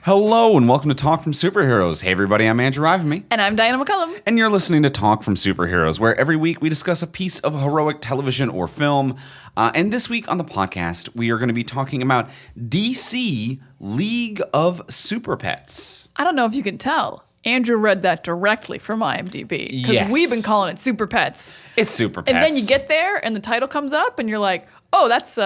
Hello and welcome to Talk from Superheroes. Hey everybody, I'm Andrew Ivamy. And I'm Diana McCullum. And you're listening to Talk from Superheroes, where every week we discuss a piece of heroic television or film. And this week on the podcast, we are going to be talking about DC League of Super Pets. I don't know if you can tell. Andrew read that directly from IMDb. Because Yes. we've been calling it Super Pets. It's Super Pets. And then you get there and the title comes up and you're like, oh, that's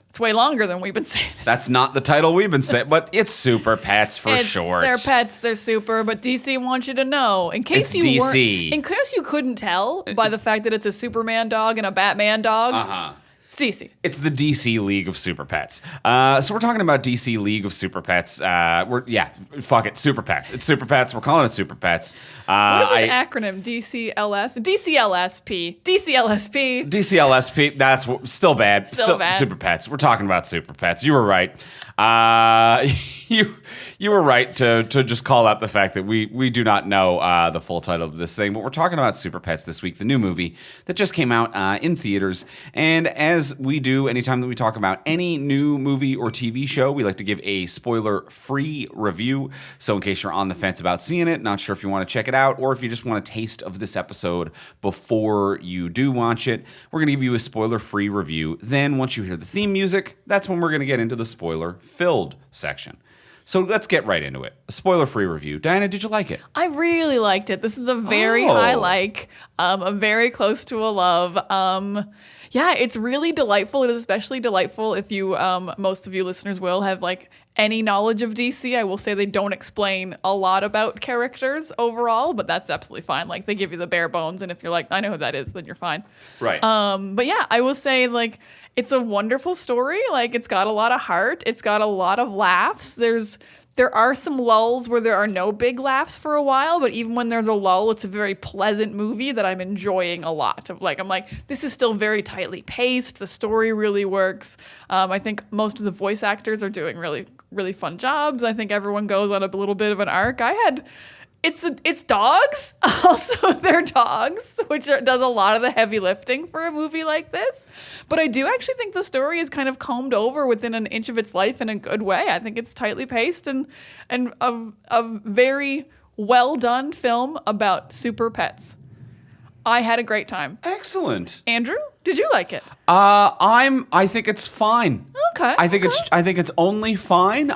it's way longer than we've been saying. That's not the title we've been saying, but it's Super Pets for short. They're pets, they're super, but DC wants you to know. In case It's DC. in case you couldn't tell by the fact that it's a Superman dog and a Batman dog. It's DC. It's the DC League of Super Pets. So we're talking about DC League of Super Pets. Fuck it, Super Pets. It's Super Pets. We're calling it Super Pets. What is this acronym? DCLS? DCLSP. DCLSP. DCLSP. That's still bad. Still bad. Super Pets. We're talking about Super Pets. You were right. You were right to just call out the fact that we do not know the full title of this thing, but we're talking about Super Pets this week, the new movie that just came out in theaters. And as we do anytime that we talk about any new movie or TV show, we like to give a spoiler-free review. So in case you're on the fence about seeing it, not sure if you want to check it out, or if you just want a taste of this episode before you do watch it, we're going to give you a spoiler-free review. Then once you hear the theme music, that's when we're going to get into the spoiler-filled section. So let's get right into it. A spoiler-free review. Diana, did you like it? I really liked it. This is a very high like, a very close to a love. Yeah, it's really delightful. It is especially delightful if you, most of you listeners will have like any knowledge of DC. I will say they don't explain a lot about characters overall, but that's absolutely fine. Like they give you the bare bones, and if you're like, I know who that is, then you're fine. Right. But yeah, I will say like it's a wonderful story. Like it's got a lot of heart. It's got a lot of laughs. There are some lulls where there are no big laughs for a while, but even when there's a lull, it's a very pleasant movie that I'm enjoying a lot. I'm like, this is still very tightly paced. The story really works. I think most of the voice actors are doing really, really fun jobs. I think everyone goes on a little bit of an arc. It's dogs. Also, they're dogs, which does a lot of the heavy lifting for a movie like this. But I do actually think the story is kind of combed over within an inch of its life in a good way. I think it's tightly paced and a very well done film about super pets. I had a great time. Excellent. Andrew, did you like it? I think it's fine. Okay. I think it's only fine.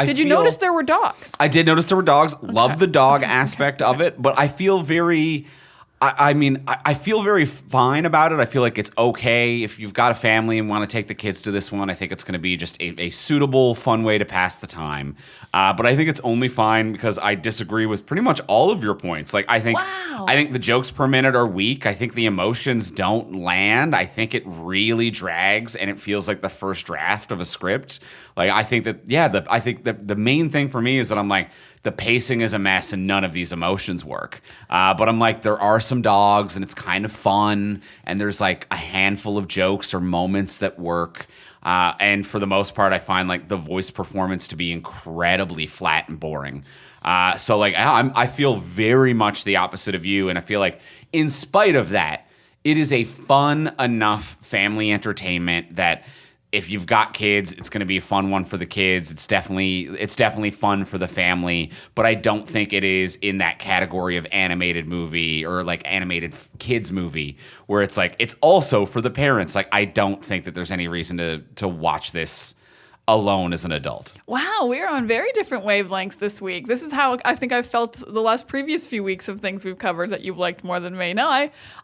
Did you notice there were dogs? I did notice there were dogs. Love the dog aspect of it, but I feel very I feel very fine about it. I feel like it's okay if you've got a family and want to take the kids to this one. I think it's going to be just a suitable, fun way to pass the time. But I think it's only fine because I disagree with pretty much all of your points. Like I think the jokes per minute are weak. I think the emotions don't land. I think it really drags and it feels like the first draft of a script. Like I think that the main thing for me is that I'm like, the pacing is a mess and none of these emotions work. But I'm like, there are some dogs and it's kind of fun. And there's like a handful of jokes or moments that work. And for the most part, I find like the voice performance to be incredibly flat and boring. So like, I feel very much the opposite of you. And I feel like in spite of that, it is a fun enough family entertainment that if you've got kids, it's going to be a fun one for the kids. It's definitely fun for the family, but I don't think it is in that category of animated movie or like animated kids movie where it's like it's also for the parents. Like I don't think that there's any reason to watch this alone as an adult. Wow, we're on very different wavelengths this week. This is how I think I've felt the previous few weeks of things we've covered that you've liked more than me. No,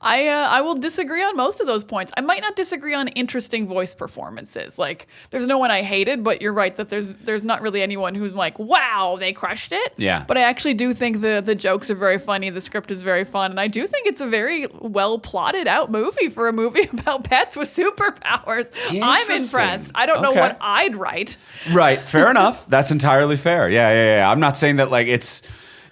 I will disagree on most of those points. I might not disagree on interesting voice performances. Like, there's no one I hated, but you're right that there's not really anyone who's like, wow, they crushed it. Yeah. But I actually do think the jokes are very funny. The script is very fun, and I do think it's a very well plotted out movie for a movie about pets with superpowers. I'm impressed. I don't know what I'd write. Right. Fair enough. That's entirely fair. Yeah. I'm not saying that like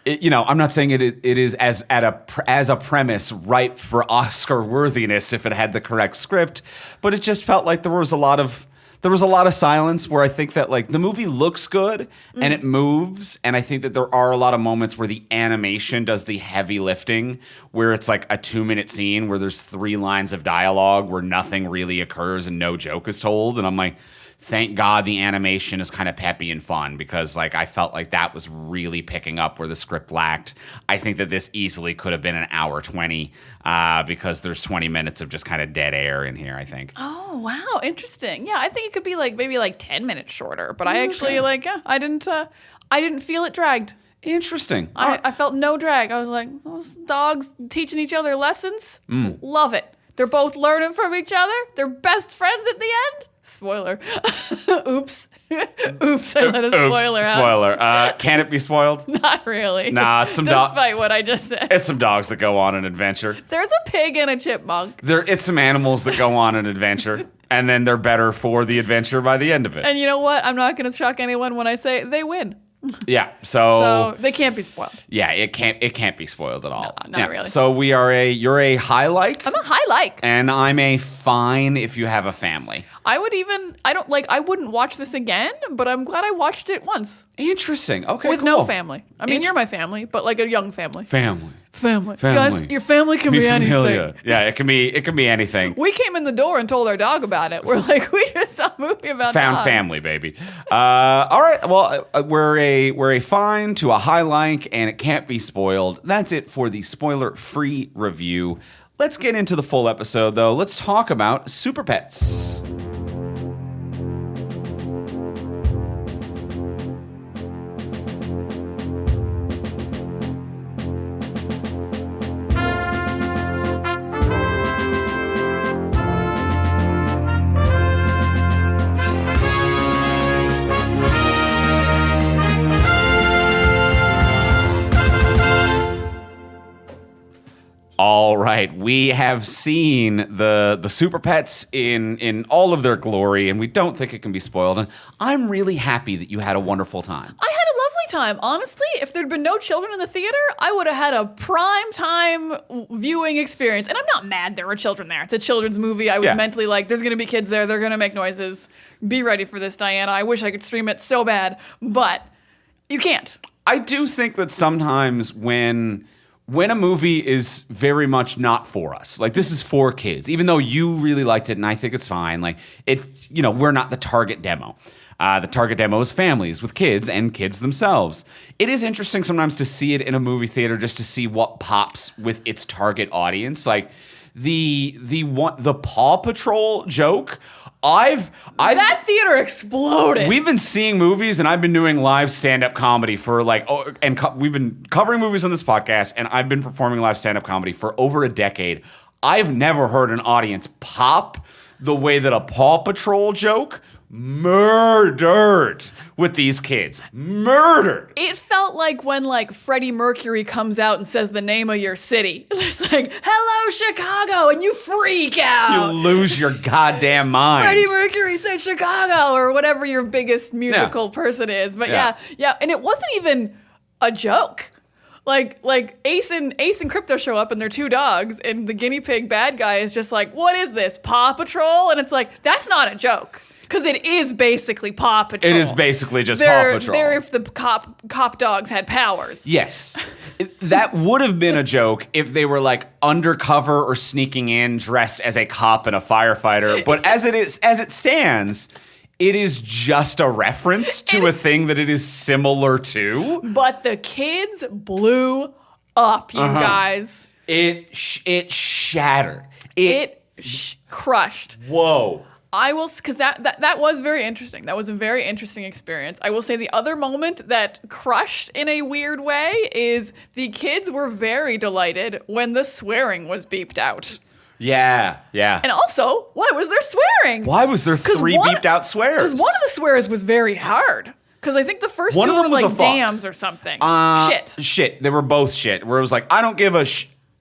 I'm not saying it is as a premise ripe for Oscar worthiness if it had the correct script, but it just felt like there was a lot of silence where I think that like the movie looks good and it moves, and I think that there are a lot of moments where the animation does the heavy lifting, where it's like a 2-minute scene where there's 3 lines of dialogue where nothing really occurs and no joke is told, and I'm like, thank God the animation is kind of peppy and fun because like I felt like that was really picking up where the script lacked. I think that this easily could have been an hour 20 because there's 20 minutes of just kind of dead air in here, I think. Oh, wow. Interesting. Yeah, I think it could be like maybe like 10 minutes shorter, but I actually like, I didn't feel it dragged. Interesting. I felt no drag. I was like, those dogs teaching each other lessons. Love it. They're both learning from each other. They're best friends at the end. Spoiler. Oops. Oops, I let a spoiler out. Spoiler. Can it be spoiled? Not really. Nah, it's some dogs. Despite what I just said. It's some dogs that go on an adventure. There's a pig and a chipmunk. It's some animals that go on an adventure, and then they're better for the adventure by the end of it. And you know what? I'm not going to shock anyone when I say they win. Yeah, so they can't be spoiled. Yeah, it can't be spoiled at all. No, not really. So you're a high like. I'm a high like. And I'm a fine if you have a family. I wouldn't watch this again, but I'm glad I watched it once. Interesting. Okay, with cool. no family. I mean, you're my family, but like a young family. Family. Guys, your family can be anything. Yeah, it can be anything. We came in the door and told our dog about it. We're like, we just saw a movie about Found dogs. family, baby. All right. Well, we're a fine to a high like, and it can't be spoiled. That's it for the spoiler-free review. Let's get into the full episode, though. Let's talk about Super Pets. All right, we have seen the Super Pets in all of their glory, and we don't think it can be spoiled. And I'm really happy that you had a wonderful time. I had a lovely time. Honestly, if there'd been no children in the theater, I would have had a prime time viewing experience. And I'm not mad there were children there. It's a children's movie. I was mentally like, there's going to be kids there. They're going to make noises. Be ready for this, Diana. I wish I could stream it so bad, but you can't. I do think that sometimes when a movie is very much not for us, like this is for kids, even though you really liked it and I think it's fine, like we're not the target demo. The target demo is families with kids and kids themselves. It is interesting sometimes to see it in a movie theater just to see what pops with its target audience. Like the Paw Patrol joke. That theater exploded. We've been seeing movies, and I've been doing live stand-up comedy for we've been covering movies on this podcast, and I've been performing live stand-up comedy for over a decade. I've never heard an audience pop the way that a Paw Patrol joke murdered with these kids. Murdered. It felt like when Freddie Mercury comes out and says the name of your city. It's like, hello, Chicago, and you freak out. You lose your goddamn mind. Freddie Mercury said Chicago, or whatever your biggest musical person is. But yeah. And it wasn't even a joke. Like Ace and Krypto show up and they're two dogs, and the guinea pig bad guy is just like, what is this, Paw Patrol? And it's like, that's not a joke. Because it is basically Paw Patrol. It is basically just Paw Patrol. They're if the cop dogs had powers. Yes. That would have been a joke if they were undercover or sneaking in dressed as a cop and a firefighter. But as it stands, it is just a reference to a thing that it is similar to. But the kids blew up, you guys. It shattered. It crushed. Whoa. I will, because that was very interesting. That was a very interesting experience. I will say the other moment that crushed in a weird way is the kids were very delighted when the swearing was beeped out. Yeah. And also, why was there swearing? Why was there three beeped out swears? Because one of the swears was very hard. Because I think the first two were like dams or something. Shit. They were both shit. Where it was like, I don't give a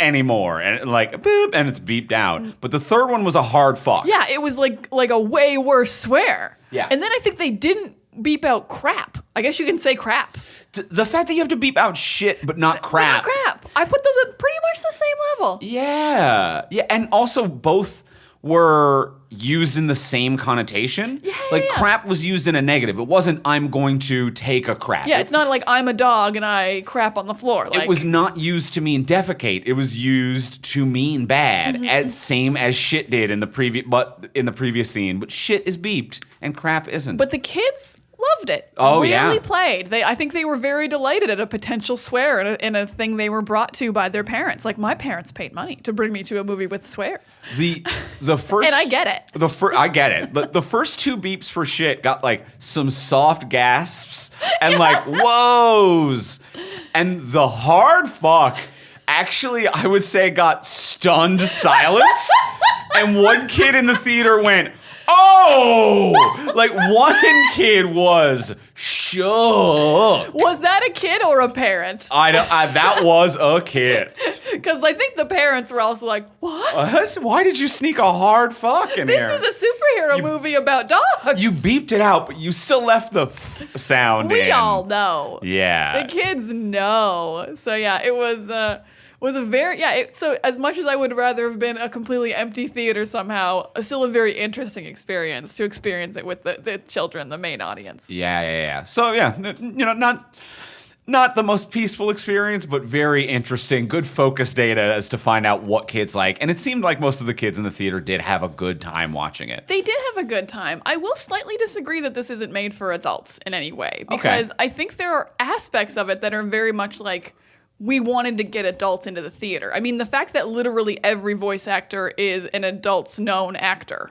anymore, and boop, and it's beeped out. But the third one was a hard fuck. Yeah, it was like a way worse swear. Yeah. And then I think they didn't beep out crap. I guess you can say crap. The fact that you have to beep out shit but not crap. But not crap. I put those at pretty much the same level. Yeah, and also both were used in the same connotation. Like crap was used in a negative. It wasn't I'm going to take a crap. Yeah, it's not like I'm a dog and I crap on the floor. Like, it was not used to mean defecate. It was used to mean bad, as same as shit did in the previous scene. But shit is beeped and crap isn't. But the kids loved it. Oh, really yeah. played. I think they were very delighted at a potential swear in a thing they were brought to by their parents. Like, my parents paid money to bring me to a movie with swears. The first And I get it. I get it. The first 2 beeps for shit got like some soft gasps and like whoas, and the hard fuck actually I would say got stunned silence, and one kid in the theater went, "Oh!" Like one kid was shook. Was that a kid or a parent? That was a kid. Because I think the parents were also like, what? Why did you sneak a hard fuck in here? This is a superhero movie about dogs. You beeped it out, but you still left the sound in. We all know. Yeah. The kids know. So yeah, it was a very, so as much as I would rather have been a completely empty theater somehow, still a very interesting experience to experience it with the children, the main audience. Yeah. So yeah, not the most peaceful experience, but very interesting. Good focus data as to find out what kids like. And it seemed like most of the kids in the theater did have a good time watching it. They did have a good time. I will slightly disagree that this isn't made for adults in any way. Because I think there are aspects of it that are very much like, we wanted to get adults into the theater. I mean, the fact that literally every voice actor is an adults known actor.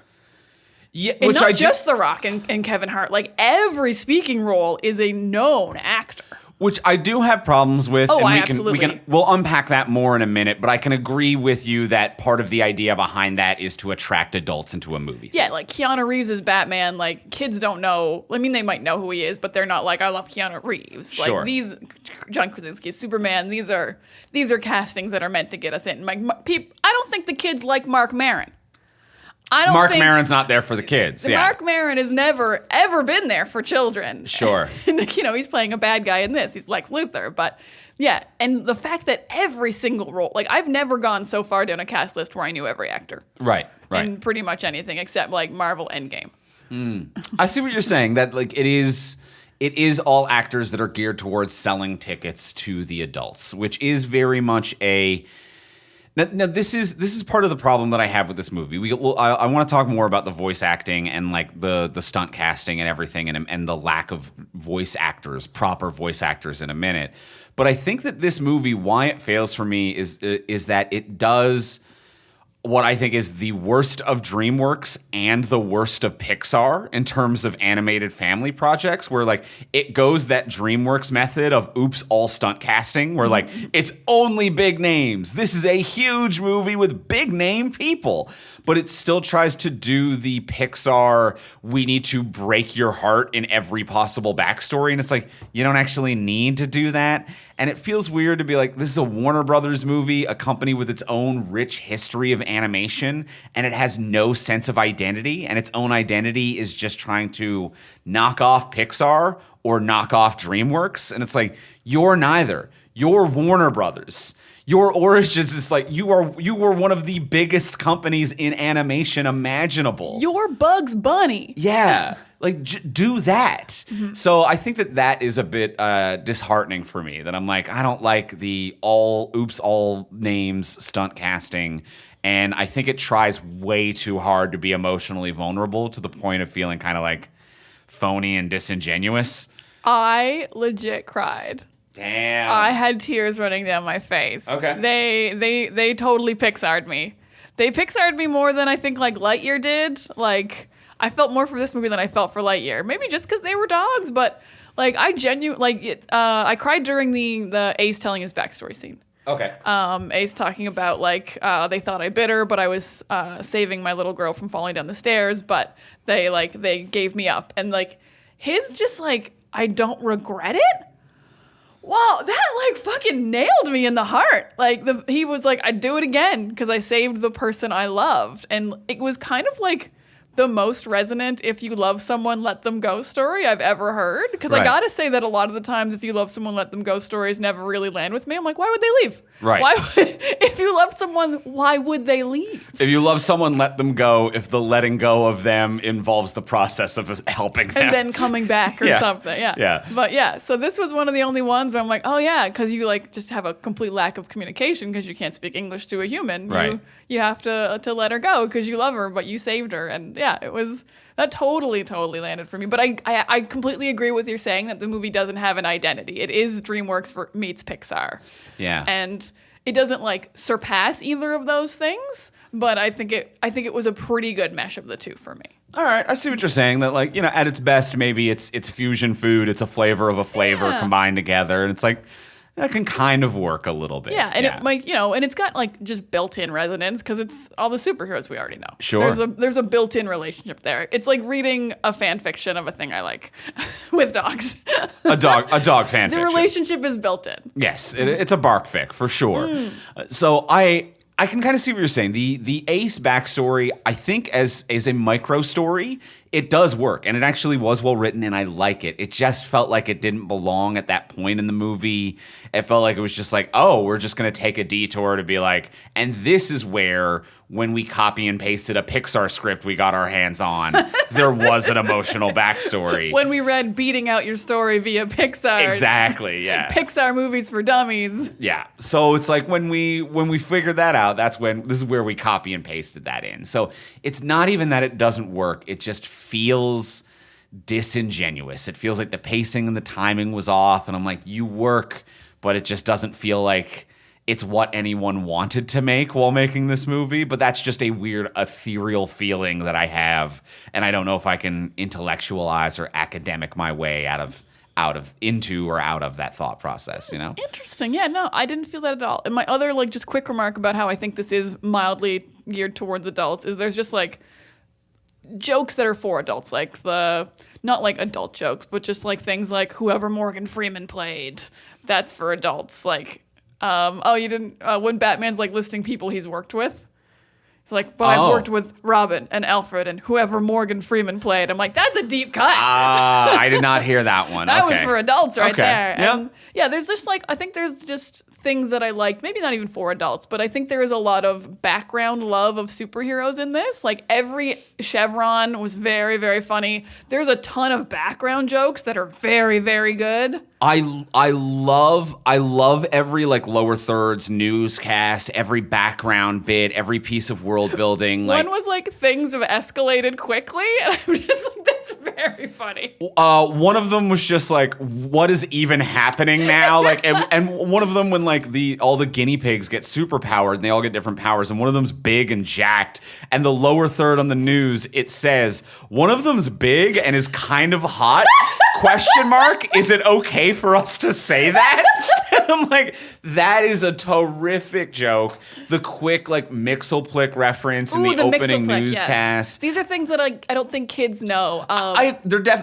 Yeah, And not just The Rock and Kevin Hart. Like, every speaking role is a known actor. Which I do have problems with. Oh, and we'll unpack that more in a minute, but I can agree with you that part of the idea behind that is to attract adults into a movie. Yeah, like Keanu Reeves is Batman. Like, kids don't know. I mean, they might know who he is, but they're not like, I love Keanu Reeves. Sure. Like, these, John Krasinski, Superman, these are castings that are meant to get us in. Like, I don't think the kids like Mark Maron. Mark Maron's not there for the kids. Yeah. Mark Maron has never, ever been there for children. Sure. And, he's playing a bad guy in this. He's Lex Luthor. But, yeah. And the fact that every single role, like, I've never gone so far down a cast list where I knew every actor. Right. In pretty much anything except, like, Marvel Endgame. I see what you're saying. That, like, it is all actors that are geared towards selling tickets to the adults, which is very much a... Now this is part of the problem that I have with this movie. I want to talk more about the voice acting and like the stunt casting and everything and the lack of proper voice actors in a minute. But I think that this movie, why it fails for me is that it does what I think is the worst of DreamWorks and the worst of Pixar in terms of animated family projects, where like it goes that DreamWorks method of oops, all stunt casting, where like it's only big names. This is a huge movie with big name people, but it still tries to do the Pixar, we need to break your heart in every possible backstory. And it's like, you don't actually need to do that. And it feels weird to be like, this is a Warner Brothers movie, a company with its own rich history of animation, and it has no sense of identity, and its own identity is just trying to knock off Pixar or knock off DreamWorks. And it's like, you're neither. You're Warner Brothers. Your origins is like, you were one of the biggest companies in animation imaginable. You're Bugs Bunny. Yeah. Like, do that. Mm-hmm. So I think that is a bit disheartening for me, that I'm like, I don't like the all names stunt casting. And I think it tries way too hard to be emotionally vulnerable to the point of feeling kind of like phony and disingenuous. I legit cried. Damn. I had tears running down my face. Okay. They totally Pixar'd me. They Pixar'd me more than I think like Lightyear did. Like, I felt more for this movie than I felt for Lightyear. Maybe just because they were dogs, but like I cried during the Ace telling his backstory scene. Okay. Ace talking about like they thought I bit her, but I was saving my little girl from falling down the stairs, but they gave me up, and like his just like, I don't regret it. Wow, that like fucking nailed me in the heart. Like he was like, I'd do it again because I saved the person I loved, and it was kind of like the most resonant "if you love someone, let them go" story I've ever heard. Because I Right. gotta say that a lot of the times, "if you love someone, let them go" stories never really land with me. I'm like, why would they leave? Right. If you love someone, why would they leave? If you love someone, let them go. If the letting go of them involves the process of helping them. And then coming back or Yeah. something. Yeah. Yeah. But yeah, so this was one of the only ones where I'm like, oh yeah, because you like just have a complete lack of communication because you can't speak English to a human. Right. You have to let her go because you love her, but you saved her. And yeah, that totally landed for me. But I completely agree with you saying that the movie doesn't have an identity. It is DreamWorks meets Pixar. Yeah. And it doesn't like surpass either of those things, but I think it was a pretty good mesh of the two for me. All right, I see what you're saying. That like, at its best, maybe it's fusion food. It's a flavor of a flavor Yeah. combined together, and it's like that can kind of work a little bit. Yeah, and it like and it's got like just built-in resonance because it's all the superheroes we already know. Sure. There's a built-in relationship there. It's like reading a fan fiction of a thing I like with dogs. a dog fan The fiction. relationship is built in. Yes, it's a bark fic for sure. So I can kind of see what you're saying. The Ace backstory, I think, as a micro story, it does work, and it actually was well written, and I like it. It just felt like it didn't belong at that point in the movie. It felt like it was just like, oh, we're just gonna take a detour to be like, and this is where, when we copy and pasted a Pixar script we got our hands on, there was an emotional backstory. When we read Beating Out Your Story via Pixar. Exactly, yeah. Pixar movies for dummies. Yeah. So it's like when we figured that out, this is where we copy and pasted that in. So it's not even that it doesn't work. It just feels disingenuous. It feels like the pacing and the timing was off. And I'm like, you work, but it just doesn't feel like it's what anyone wanted to make while making this movie. But that's just a weird ethereal feeling that I have. And I don't know if I can intellectualize or academic my way out of that thought process, Interesting. Yeah, no, I didn't feel that at all. And my other like just quick remark about how I think this is mildly geared towards adults is there's just like jokes that are for adults, like not like adult jokes, but just like things like whoever Morgan Freeman played, that's for adults. Like, you didn't when Batman's like listing people he's worked with. It's like, but I've worked with Robin and Alfred and whoever Morgan Freeman played. I'm like, that's a deep cut. I did not hear that one. That was for adults right Okay. there. Yep. And yeah, there's just like, I think there's just things that I like, maybe not even for adults, but I think there is a lot of background love of superheroes in this. Like every chevron was very, very funny. There's a ton of background jokes that are very, very good. I love every like lower thirds newscast, every background bit, every piece of world building. Like One was like things have escalated quickly, and I'm just like, that's very funny. one of them was just like, what is even happening now? Like, and one of them when like all the guinea pigs get superpowered and they all get different powers, and one of them's big and jacked, and the lower third on the news it says one of them's big and is kind of hot. Question mark? Is it okay for us to say that? And I'm like, that is a terrific joke. The quick like Mixelplick reference in the opening Mixelplick, newscast. Yes. These are things that I don't think kids know.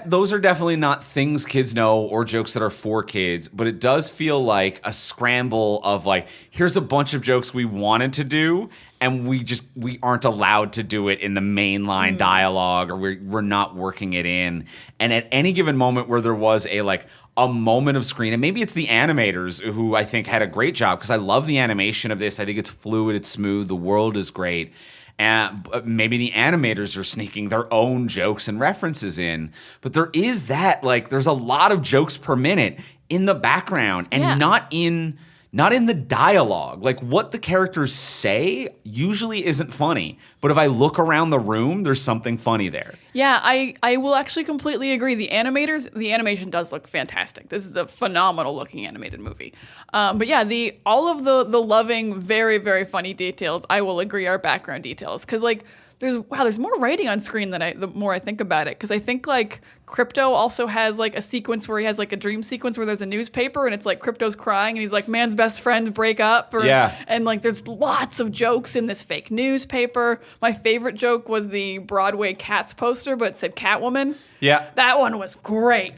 Those are definitely not things kids know or jokes that are for kids, but it does feel like a scramble of like, here's a bunch of jokes we wanted to do, and we aren't allowed to do it in the mainline dialogue, or we're not working it in. And at any given moment where there was a moment of screen, and maybe it's the animators who I think had a great job, because I love the animation of this. I think it's fluid, it's smooth, the world is great. And maybe the animators are sneaking their own jokes and references in. But there is that, like, there's a lot of jokes per minute in the background, and not in the dialogue. Like, what the characters say usually isn't funny. But if I look around the room, there's something funny there. Yeah, I will actually completely agree. The animation does look fantastic. This is a phenomenal looking animated movie. But yeah, all of the loving, very, very funny details, I will agree, are background details. Because like, there's more writing on screen the more I think about it. Because I think like Krypto also has like a sequence where he has like a dream sequence where there's a newspaper and it's like Krypto's crying and he's like, man's best friends break up. And like there's lots of jokes in this fake newspaper. My favorite joke was the Broadway Cats poster, but it said Catwoman. Yeah. That one was great.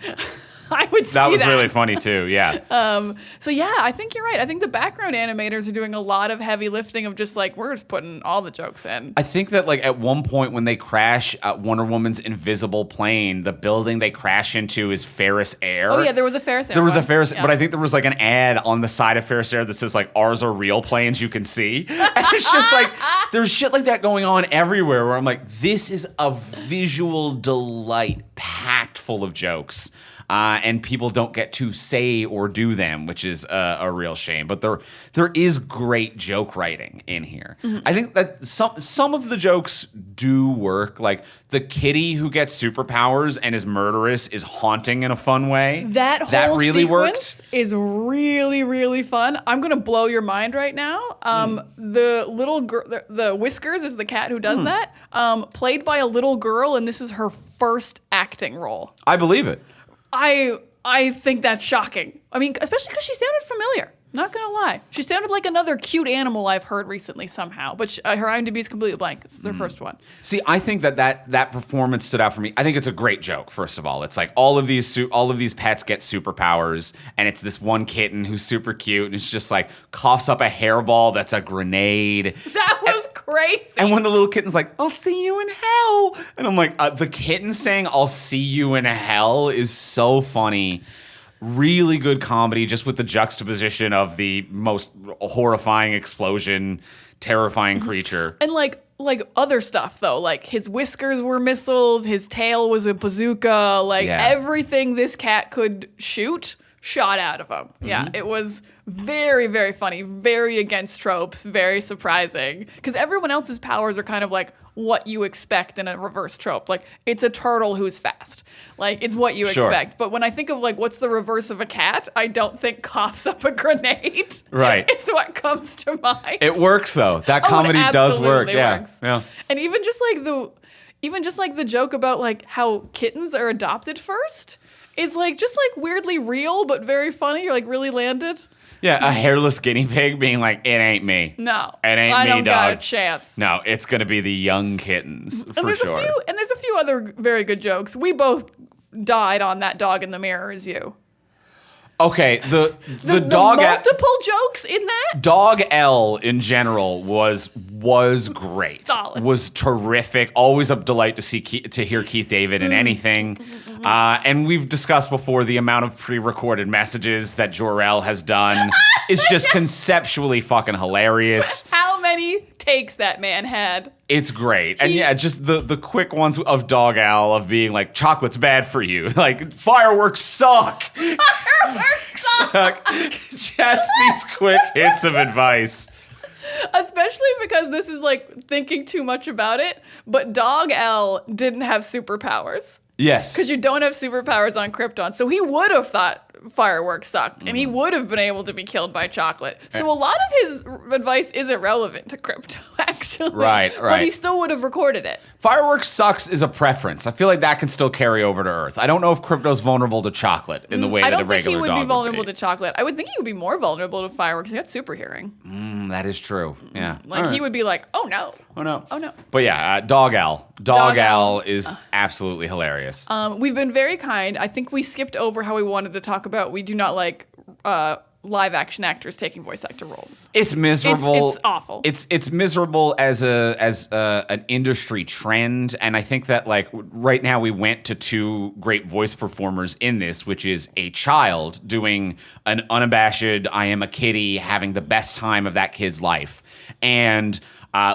I would see That was really funny too. Yeah. So yeah, I think you're right. I think the background animators are doing a lot of heavy lifting of just like we're just putting all the jokes in. I think that like at one point when they crash Wonder Woman's invisible plane, the building they crash into is Ferris Air. Oh yeah, there was a Ferris Air. There was a one. Ferris, Yeah. but I think there was like an ad on the side of Ferris Air that says like ours are real planes you can see. And it's just like there's shit like that going on everywhere where I'm like, this is a visual delight packed full of jokes. And people don't get to say or do them, which is a real shame. But there is great joke writing in here. I think that some of the jokes do work. Like the kitty who gets superpowers and is murderous is haunting in a fun way. That whole really sequence worked. is really, really fun. I'm gonna blow your mind right now. The little girl, the Whiskers is the cat who does that. Played by a little girl, and this is her first acting role. I believe it. I think that's shocking. I mean, especially because she sounded familiar. Not gonna lie, she sounded like another cute animal I've heard recently somehow. But her IMDb is completely blank. This is her first one. See, I think that performance stood out for me. I think it's a great joke. First of all, it's like all of these pets get superpowers, and it's this one kitten who's super cute, and it's just like coughs up a hairball that's a grenade. That was crazy. And when the little kitten's like, "I'll see you in hell," and I'm like, the kitten saying "I'll see you in hell" is so funny. Really good comedy, just with the juxtaposition of the most horrifying explosion, terrifying creature. And like other stuff though, like his whiskers were missiles, his tail was a bazooka, like everything this cat could shoot shot out of him. Yeah, it was very, very funny, very against tropes, very surprising. Because everyone else's powers are kind of like what you expect in a reverse trope. Like, it's a turtle who's fast. Like, it's what you expect. But when I think of, like, what's the reverse of a cat, I don't think coughs up a grenade. Right. It's what comes to mind. It works, though. That comedy does work. Works. Yeah. And even just like the joke about, like, how kittens are adopted first is, like, just, like, weirdly real but very funny. Or, like, really landed. Yeah, a hairless guinea pig being like, "It ain't me. No. It ain't I me, don't dog. got a chance. No, it's going to be the young kittens, for sure. There's a few other very good jokes. We both died on that dog in the mirror as you. Okay, the dog... multiple jokes in that? Dog L in general was great. Solid. Was terrific. Always a delight to hear Keith David in anything. And we've discussed before the amount of pre-recorded messages that Jor-El has done is just conceptually fucking hilarious. How many takes that man had? It's great. And yeah, just the quick ones of Dog Al of being like, chocolate's bad for you. Like, fireworks suck. Fireworks suck. Just these quick hits of advice. Especially because this is like thinking too much about it, but Dog L didn't have superpowers. Yes. Because you don't have superpowers on Krypton. So he would have thought fireworks sucked, and he would have been able to be killed by chocolate. So a lot of his advice isn't relevant to Krypton, actually. Right. But he still would have recorded it. Fireworks sucks is a preference. I feel like that can still carry over to Earth. I don't know if Krypto's vulnerable to chocolate in the way that a regular dog would be. I don't think he would be vulnerable to chocolate. I would think he would be more vulnerable to fireworks. He got super hearing. That is true. Yeah. Like, he would be like, oh, no. Oh, no. Oh, no. But yeah, Dog Al. Dog Al is absolutely hilarious. We've been very kind. I think we skipped over how we wanted to talk about we do not like live action actors taking voice actor roles. It's miserable. It's awful. It's miserable as an industry trend, and I think that like right now we went to two great voice performers in this, which is a child doing an unabashed "I am a kitty," having the best time of that kid's life, and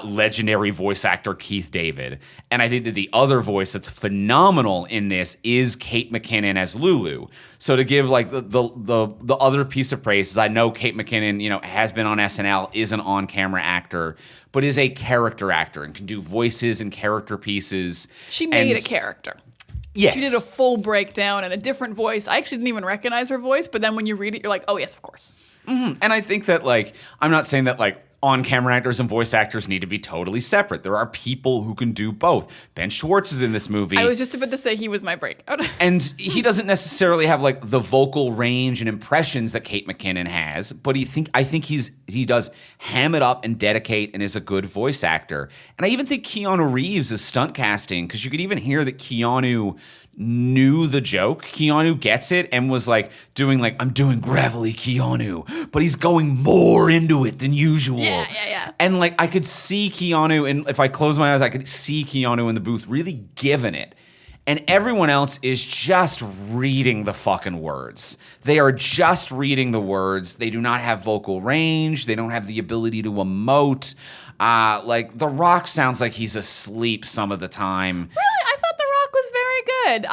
legendary voice actor Keith David. And I think that the other voice that's phenomenal in this is Kate McKinnon as Lulu. So to give like the other piece of praise is I know Kate McKinnon, has been on SNL, is an on-camera actor, but is a character actor and can do voices and character pieces. She made a character. Yes. She did a full breakdown and a different voice. I actually didn't even recognize her voice, but then when you read it, you're like, oh, yes, of course. Mm-hmm. And I think that, like, I'm not saying that, like, on-camera actors and voice actors need to be totally separate. There are people who can do both. Ben Schwartz is in this movie. I was just about to say he was my breakout. And he doesn't necessarily have, like, the vocal range and impressions that Kate McKinnon has, but I think he does ham it up and dedicate and is a good voice actor. And I even think Keanu Reeves is stunt casting, because you could even hear that Keanu knew the joke. Keanu gets it and was like doing like, I'm doing gravelly Keanu, but he's going more into it than usual. Yeah. And like I could see Keanu, and if I close my eyes, I could see Keanu in the booth really giving it. And everyone else is just reading the fucking words. They are just reading the words. They do not have vocal range. They don't have the ability to emote. Like The Rock sounds like he's asleep some of the time. Really? I thought The Rock was very good.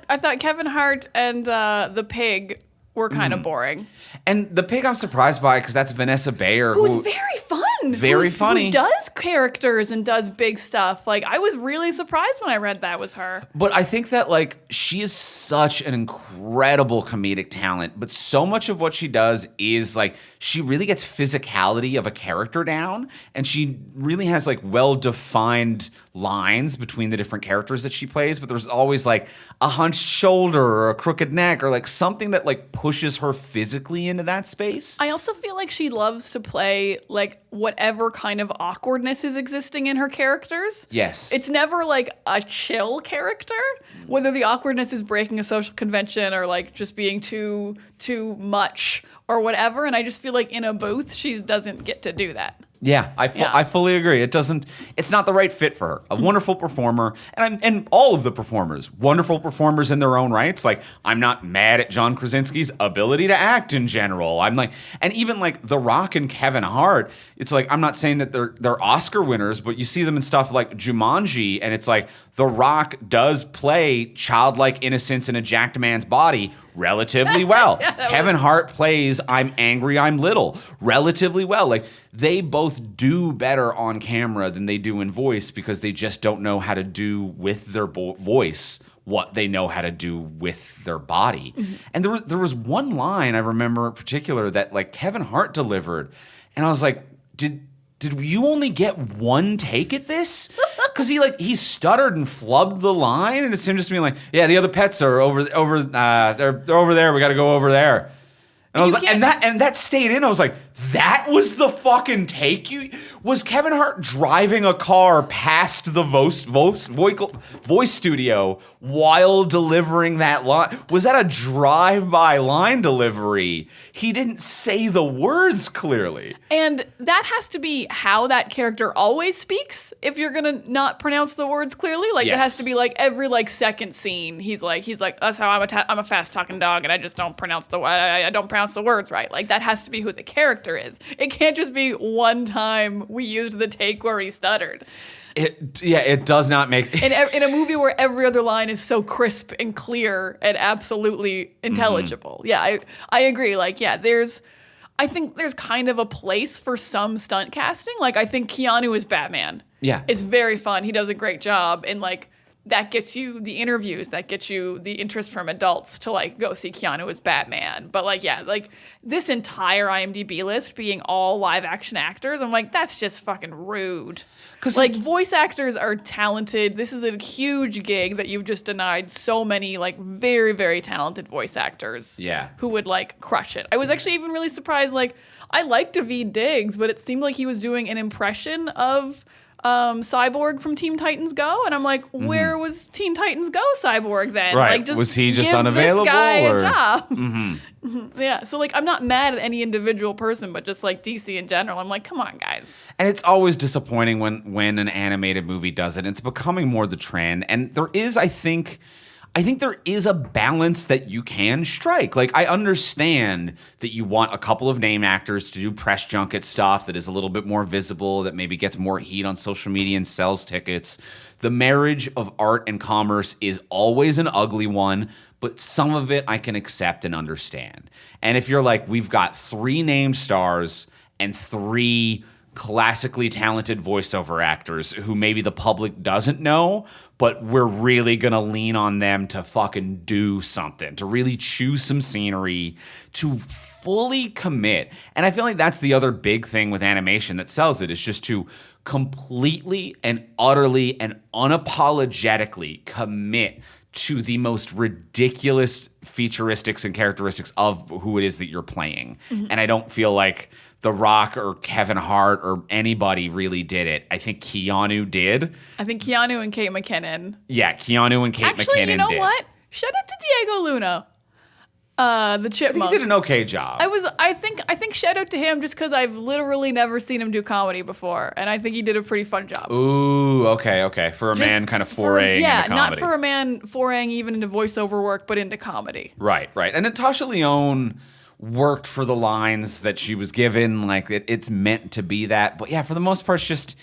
I thought Kevin Hart and the pig were kind of boring. And the pig I'm surprised by because that's Vanessa Bayer. Who's very fun. Very funny. Who does characters and does big stuff. Like, I was really surprised when I read that was her. But I think that, like, she is such an incredible comedic talent, but so much of what she does is, like, she really gets physicality of a character down, and she really has, like, well-defined lines between the different characters that she plays, but there's always, like, a hunched shoulder or a crooked neck or, like, something that, like, pushes her physically into that space. I also feel like she loves to play, like, whatever kind of awkwardness is existing in her characters. Yes. It's never like a chill character, whether the awkwardness is breaking a social convention or like just being too much or whatever. And I just feel like in a booth, she doesn't get to do that. Yeah, I fully agree. It's not the right fit for her. A wonderful performer, and all of the performers, wonderful performers in their own rights. Like, I'm not mad at John Krasinski's ability to act in general. I'm like, and even like The Rock and Kevin Hart, it's like, I'm not saying that they're Oscar winners, but you see them in stuff like Jumanji, and it's like The Rock does play childlike innocence in a jacked man's body relatively well. Kevin Hart plays I'm angry, I'm little relatively well. Like, they both do better on camera than they do in voice because they just don't know how to do with their voice what they know how to do with their body. Mm-hmm. And there was one line I remember in particular that like Kevin Hart delivered, and I was like, did you only get one take at this? Because he stuttered and flubbed the line, and it's him just being like, yeah, the other pets are over they're over there. We got to go over there. And I was like, and that stayed in. I was like, that was the fucking take. Was Kevin Hart driving a car past the voice studio while delivering that line? Was that a drive-by line delivery? He didn't say the words clearly. And that has to be how that character always speaks. If you're gonna not pronounce the words clearly, like it has to be like every like second scene. He's like, that's how I'm a fast talking dog, and I just don't pronounce I don't pronounce the words right. Like that has to be who the character is. It can't just be one time we used the take where he stuttered. It does not make... in a movie where every other line is so crisp and clear and absolutely intelligible. Mm-hmm. Yeah, I agree. Like, yeah, I think there's kind of a place for some stunt casting. Like, I think Keanu is Batman. Yeah. It's very fun. He does a great job. And, like, that gets you the interviews. That gets you the interest from adults to, like, go see Keanu as Batman. But, like, yeah, like, this entire IMDb list being all live-action actors, I'm like, that's just fucking rude. Because, like, voice actors are talented. This is a huge gig that you've just denied so many, like, very, very talented voice actors who would, like, crush it. I was actually even really surprised, like, I liked Daveed Diggs, but it seemed like he was doing an impression of Cyborg from Teen Titans Go, and I'm like, where was Teen Titans Go Cyborg then? Right. Like, was he just give unavailable? This guy or? a job. Mm-hmm. Yeah. So like, I'm not mad at any individual person, but just like DC in general, I'm like, come on, guys. And it's always disappointing when an animated movie does it. It's becoming more the trend, and there is, I think there is a balance that you can strike. Like, I understand that you want a couple of name actors to do press junket stuff that is a little bit more visible, that maybe gets more heat on social media and sells tickets. The marriage of art and commerce is always an ugly one, but some of it I can accept and understand. And if you're like, we've got 3 named stars and 3 classically talented voiceover actors who maybe the public doesn't know, but we're really going to lean on them to fucking do something, to really choose some scenery, to fully commit. And I feel like that's the other big thing with animation that sells it, is just to completely and utterly and unapologetically commit to the most ridiculous futuristics and characteristics of who it is that you're playing. And I don't feel like The Rock or Kevin Hart or anybody really did it. I think Keanu did. I think Keanu and Kate McKinnon. Yeah, Keanu and Kate McKinnon did. Actually, you know what? Shout out to Diego Luna. The chipmunk. He did an okay job. I think shout out to him just because I've literally never seen him do comedy before, and I think he did a pretty fun job. Ooh, okay. For a man kind of foraying into comedy. Not for a man foraying even into voiceover work, but into comedy. Right. And Natasha Lyonne worked for the lines that she was given. Like, it's meant to be that. But yeah, for the most part, it's just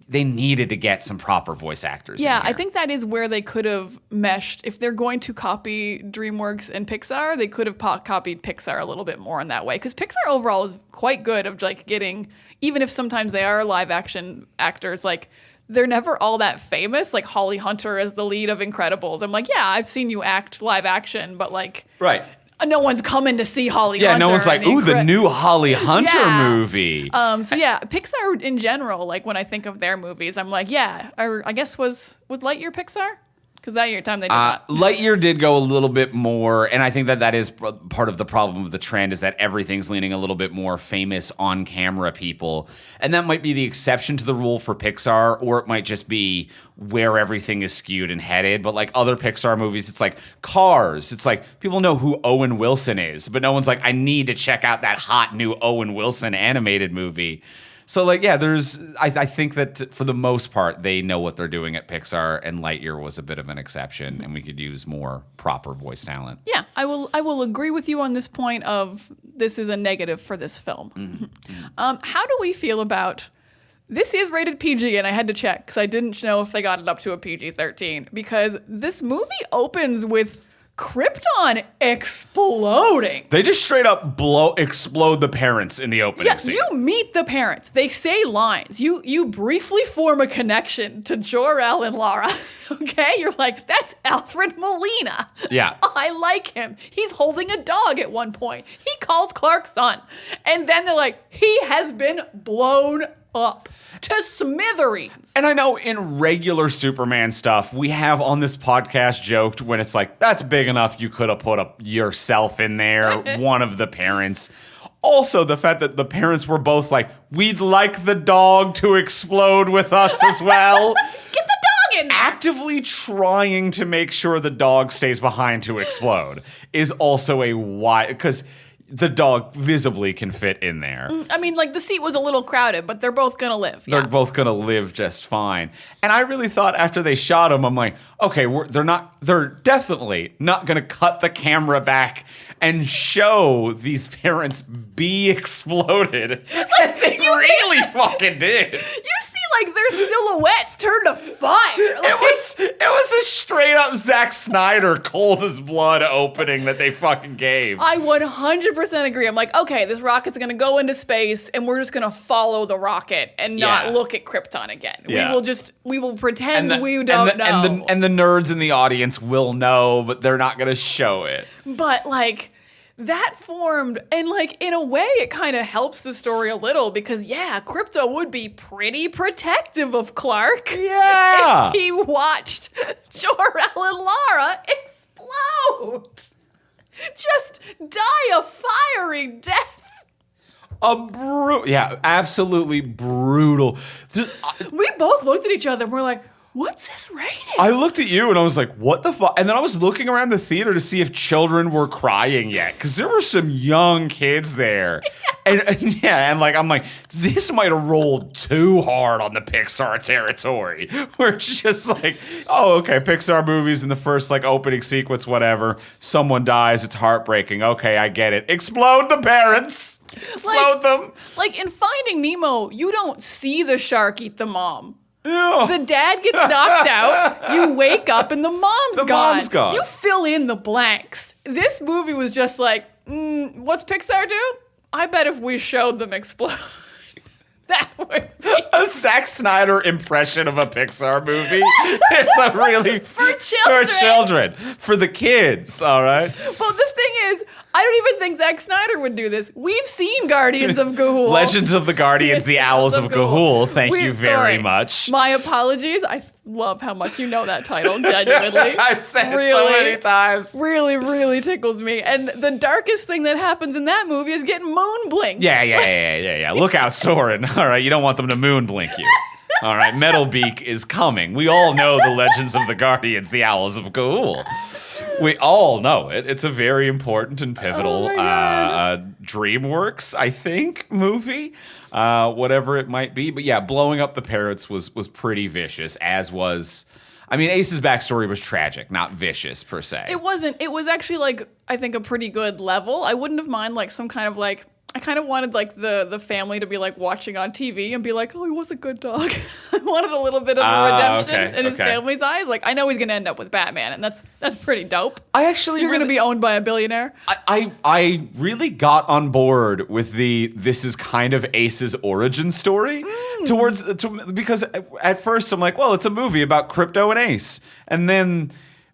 they needed to get some proper voice actors. Yeah, in here. I think that is where they could have meshed. If they're going to copy DreamWorks and Pixar, they could have copied Pixar a little bit more in that way. Because Pixar overall is quite good of like getting, even if sometimes they are live action actors, like they're never all that famous. Like Holly Hunter as the lead of Incredibles. I'm like, yeah, I've seen you act live action, but like, right. No one's coming to see Holly Hunter. Yeah, no one's like, ooh, the new Holly Hunter movie. So yeah, Pixar in general, like when I think of their movies, I'm like, yeah, or I guess was Lightyear Pixar? Because that year time they did that. Lightyear did go a little bit more, and I think that is part of the problem of the trend is that everything's leaning a little bit more famous on-camera people. And that might be the exception to the rule for Pixar, or it might just be where everything is skewed and headed. But like other Pixar movies, it's like Cars. It's like people know who Owen Wilson is, but no one's like, I need to check out that hot new Owen Wilson animated movie. So, like, yeah, I think that for the most part, they know what they're doing at Pixar, and Lightyear was a bit of an exception, and we could use more proper voice talent. Yeah, I will agree with you on this point of this is a negative for this film. Mm-hmm. How do we feel about, this is rated PG, and I had to check, because I didn't know if they got it up to a PG-13, because this movie opens with Krypton exploding. They just straight up explode the parents in the opening scene. You meet the parents. They say lines. You briefly form a connection to Jor-El and Lara. Okay? You're like, that's Alfred Molina. Yeah. I like him. He's holding a dog at one point. He calls Clark son. And then they're like, he has been blown up to smithereens. And I know in regular Superman stuff, we have on this podcast joked when it's like, that's big enough, you could have put yourself in there, one of the parents. Also, the fact that the parents were both like, we'd like the dog to explode with us as well. Get the dog in there. Actively trying to make sure the dog stays behind to explode is also a why, because the dog visibly can fit in there. I mean, like, the seat was a little crowded, but they're both gonna live. They're both gonna live just fine. And I really thought after they shot him, I'm like, okay, they're definitely not gonna cut the camera back and show these parents be exploded. And they really fucking did. You see, like, their silhouettes turn to fire. Like, It was a straight up Zack Snyder cold as blood opening that they fucking gave. I 100% agree. I'm like, okay, this rocket's gonna go into space, and we're just gonna follow the rocket and not look at Krypton again. Yeah. We will pretend we don't know. And the nerds in the audience will know, but they're not gonna show it. But like, that formed, and like, in a way, it kind of helps the story a little because, yeah, Krypto would be pretty protective of Clark. Yeah. If he watched Jor-El and Lara explode. Just die a fiery death. Absolutely brutal. We both looked at each other and we're like, what's this rating? I looked at you and I was like, what the fuck? And then I was looking around the theater to see if children were crying yet. Because there were some young kids there. And like, I'm like, this might have rolled too hard on the Pixar territory. Where it's just like, oh, okay, Pixar movies in the first like opening sequence, whatever. Someone dies, it's heartbreaking. Okay, I get it. Explode the parents. Explode them. Like in Finding Nemo, you don't see the shark eat the mom. Yeah. The dad gets knocked out. You wake up and the mom's gone. You fill in the blanks. This movie was just like, what's Pixar do? I bet if we showed them explode, that would be a Zack Snyder impression of a Pixar movie. It's a really for children. For the kids, all right? Well, the thing is, I don't even think Zack Snyder would do this. We've seen Guardians of Ga'Hoole. Legends of the Guardians, the Owls of Ga'Hoole. Thank you very much. My apologies. I love how much you know that title, genuinely. I've said it so many times. Really, really tickles me. And the darkest thing that happens in that movie is getting moon blinked. Yeah. Look out, Soren. All right, you don't want them to moon blink you. All right, Metalbeak is coming. We all know the Legends of the Guardians, the Owls of Ga'Hoole. We all know it. It's a very important and pivotal DreamWorks, I think, movie, whatever it might be. But yeah, blowing up the parrots was pretty vicious, as was... I mean, Ace's backstory was tragic, not vicious, per se. It wasn't. It was actually, like, I think a pretty good level. I wouldn't have mind, like, some kind of, like... I kind of wanted, like, the family to be, like, watching on TV and be like, oh, he was a good dog. I wanted a little bit of a redemption in his family's eyes. Like, I know he's going to end up with Batman, and that's pretty dope. You're going to be owned by a billionaire. I really got on board with this is kind of Ace's origin story because at first I'm like, well, it's a movie about Krypto and Ace. And then...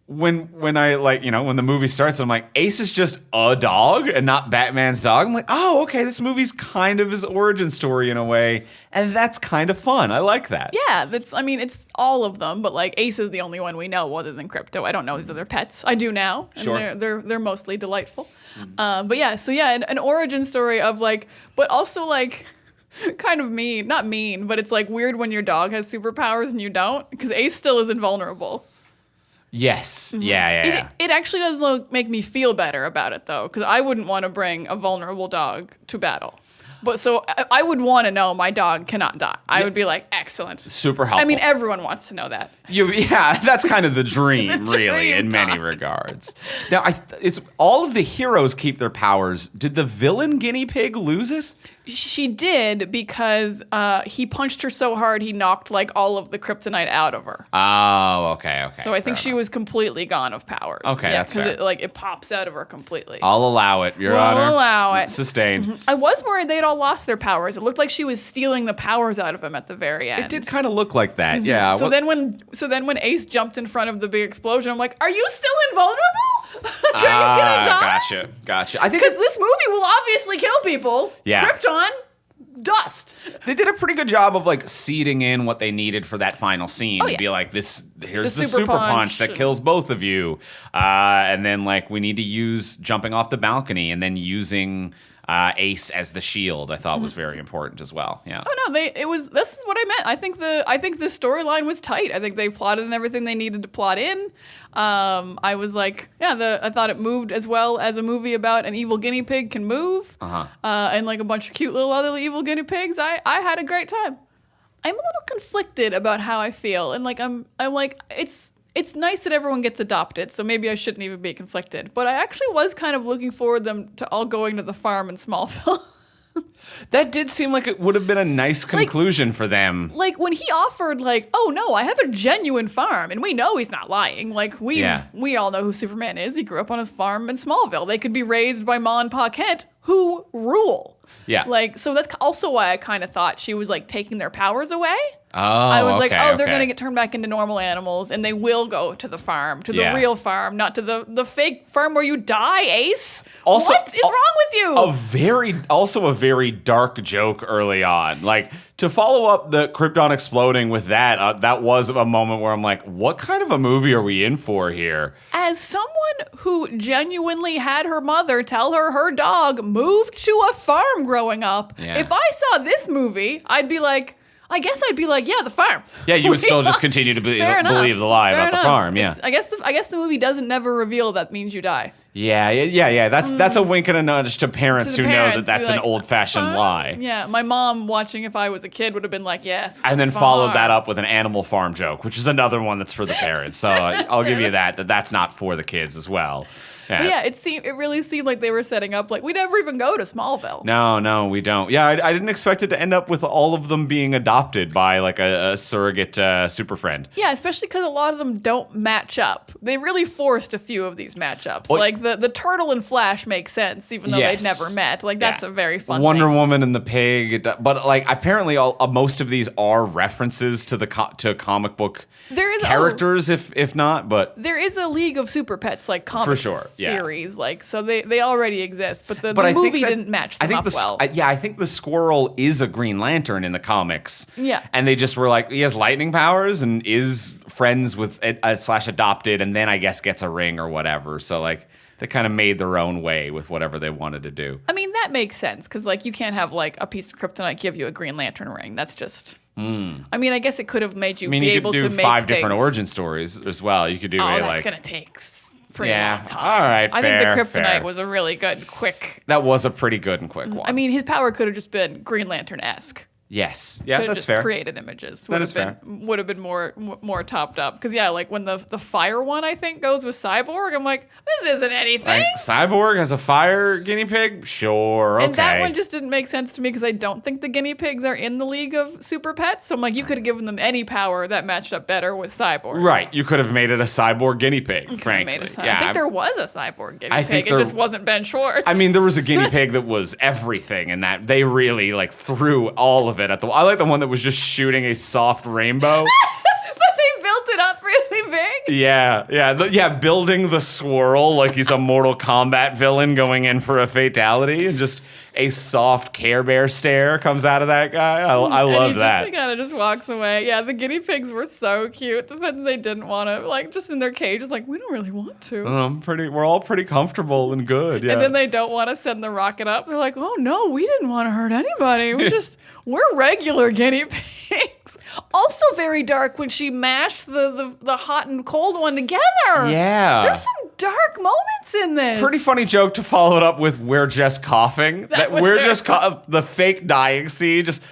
When I when the movie starts, I'm like, Ace is just a dog and not Batman's dog. I'm like, oh, okay, this movie's kind of his origin story in a way, and that's kind of fun. I like that. Yeah, it's all of them, but like Ace is the only one we know other than Krypto. I don't know these other pets. I do now, and sure. they're mostly delightful. But yeah, so yeah, an origin story of like, but also like. Kind of mean, not mean, but it's like weird when your dog has superpowers and you don't, because Ace still is invulnerable. Yes. Mm-hmm. Yeah. It actually does make me feel better about it, though, because I wouldn't want to bring a vulnerable dog to battle. But so I would want to know my dog cannot die. I would be like, excellent. Super helpful. I mean, everyone wants to know that. Yeah, that's kind of the dream, really, in many regards. Now, it's all of the heroes keep their powers. Did the villain guinea pig lose it? She did, because he punched her so hard he knocked like all of the kryptonite out of her. Oh, okay. So I think she was completely gone of powers. Okay, that's fair. Because it pops out of her completely. I'll allow it, Your Honor. I'll allow it. Sustained. Mm-hmm. I was worried they'd all lost their powers. It looked like she was stealing the powers out of him at the very end. It did kind of look like that, mm-hmm. yeah. So then when Ace jumped in front of the big explosion, I'm like, are you still invulnerable? Are you gonna die? Gotcha. I think because this movie will obviously kill people. Yeah. Krypton. Dust. They did a pretty good job of like seeding in what they needed for that final scene. Oh, yeah. Be like, here's the super punch that kills both of you. And then like we need to use jumping off the balcony and then using Ace as the shield. I thought was very important as well. Yeah. Oh no, this is what I meant. I think the storyline was tight. I think they plotted in everything they needed to plot in. I was like, I thought it moved as well as a movie about an evil guinea pig can move. And like a bunch of cute little other evil guinea pigs. I had a great time. I'm a little conflicted about how I feel, and like I'm like it's nice that everyone gets adopted, so maybe I shouldn't even be conflicted. But I actually was kind of looking forward them to all going to the farm in Smallville. That did seem like it would have been a nice conclusion for them. Like when he offered, like, oh no, I have a genuine farm, and we know he's not lying. Like we all know who Superman is. He grew up on his farm in Smallville. They could be raised by Ma and Pa Kent, who rule. Yeah. Like, so that's also why I kind of thought she was like taking their powers away. Oh, I was like, they're going to get turned back into normal animals, and they will go to the farm, to the real farm, not to the fake farm where you die, Ace. Also, what is wrong with you? A very dark joke early on. Like, to follow up the Krypton exploding with that, that was a moment where I'm like, what kind of a movie are we in for here? As someone who genuinely had her mother tell her dog moved to a farm growing up, if I saw this movie, I'd be like, yeah, the farm. Yeah, you would still just continue to believe the lie about the farm. Yeah, I guess the movie doesn't never reveal that means you die. Yeah. That's a wink and a nudge to parents who know that that's an old-fashioned lie. Yeah, my mom watching if I was a kid would have been like, yes. And then followed that up with an Animal Farm joke, which is another one that's for the parents. So I'll give you that's not for the kids as well. Yeah. But yeah, it really seemed like they were setting up like we never even go to Smallville. No, we don't. Yeah, I didn't expect it to end up with all of them being adopted by like a surrogate super friend. Yeah, especially because a lot of them don't match up. They really forced a few of these matchups. Well, like the Turtle and Flash make sense, even though they'd never met. Like that's a very fun Wonder thing. Woman and the pig. But like apparently most of these are references to to comic book characters, if not. But there is a League of Super Pets like comics. For sure. series. Like, so they already exist, but the I think movie that- didn't match them I think up the, well. I think the squirrel is a Green Lantern in the comics. Yeah. And they just were like, he has lightning powers and is friends with slash adopted, and then I guess gets a ring or whatever. So like they kind of made their own way with whatever they wanted to do. I mean, that makes sense because like you can't have like a piece of kryptonite give you a Green Lantern ring. That's just. I mean, I guess it could have made you be you able could to do make 5 different things. origin stories as well. You could do Oh, a that's like gonna take pretty long time. all right, I think the fair, kryptonite fair. was a really good, quick. That was a pretty good and quick one. I mean, his power could have just been Green Lantern-esque. yes, yeah, Could have that's just fair. created images. That is fair. Would have been more topped up. Because yeah, like when the fire one I think goes with Cyborg, I'm like, this isn't anything. Like, Cyborg has a fire guinea pig? Sure, okay. And that one just didn't make sense to me because I don't think the guinea pigs are in the League of Super Pets. So I'm like, you could have given them any power that matched up better with Cyborg. Right, you could have made it a cyborg guinea pig, frankly. I think there was a cyborg guinea I pig. think It there- just wasn't Ben Schwartz. I mean, there was a guinea pig that was everything, and that they really like threw all of it at the. I like the one that was just shooting a soft rainbow. but they built it up really big. Yeah, building the swirl like he's a Mortal Kombat villain going in for a fatality, and just a soft Care Bear stare comes out of that guy. I love that. He kind of just walks away. Yeah, the guinea pigs were so cute. The fact that they didn't want to, like, just in their cage, it's like, we don't really want to. We're all pretty comfortable and good. Yeah. And then they don't want to send the rocket up. They're like, oh no, we didn't want to hurt anybody. We're regular guinea pigs. Also very dark when she mashed the hot and cold one together. Yeah. There's some dark moments in this. Pretty funny joke to follow it up with "We're just coughing." That was we're there. just the fake dying scene. Just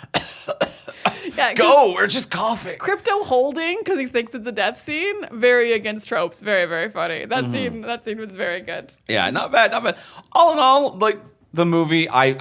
Yeah, go. We're just coughing. Crypto holding because he thinks it's a death scene. Very against tropes. Very, very funny. That scene was very good. Yeah, not bad. All in all, like the movie, I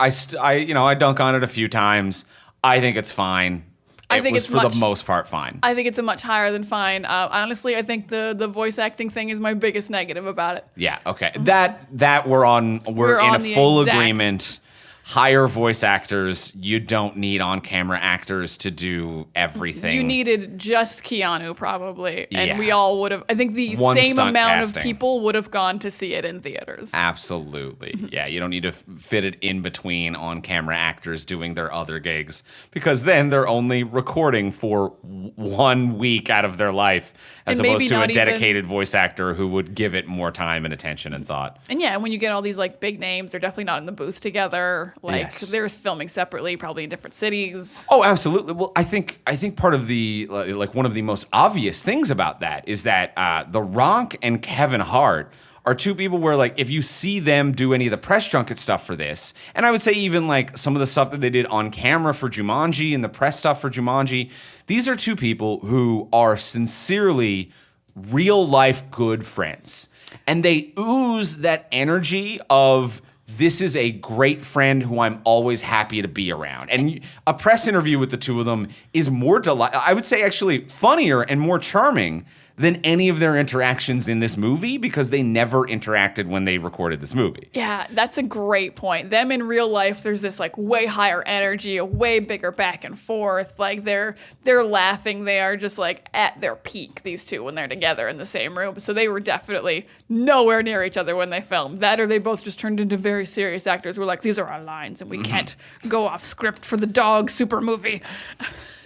dunk on it a few times. I think it's fine. I think was it's for the much- most part fine. I think it's a much higher than fine. Honestly, I think the voice acting thing is my biggest negative about it. Yeah. Okay. That we're in on a the full exact- agreement. Hire voice actors. You don't need on-camera actors to do everything. You needed just Keanu probably, and Yeah. we all would have. I think the One same stunt amount casting. of people would have gone to see it in theaters. Absolutely. Yeah, you don't need to fit it in between on-camera actors doing their other gigs, because then they're only recording for 1 week out of their life, as And maybe opposed to a not even- dedicated voice actor who would give it more time and attention and thought. And yeah, when you get all these like big names, they're definitely not in the booth together. Like Yes. they're filming separately, probably in different cities. Oh, absolutely. Well, I think part of the like one of the most obvious things about that is that The Rock and Kevin Hart are two people where, like, if you see them do any of the press junket stuff for this, and I would say even like some of the stuff that they did on camera for Jumanji and the press stuff for Jumanji, these are two people who are sincerely real life good friends, and they ooze that energy of, this is a great friend who I'm always happy to be around. And a press interview with the two of them is more I would say actually funnier and more charming than any of their interactions in this movie, because they never interacted when they recorded this movie. Yeah, that's a great point. Them in real life, there's this like way higher energy, a way bigger back and forth. Like they're laughing. They are just like at their peak, these two, when they're together in the same room. So they were definitely nowhere near each other when they filmed. That, or they both just turned into very serious actors. We're like, these are our lines and we can't go off script for the dog super movie.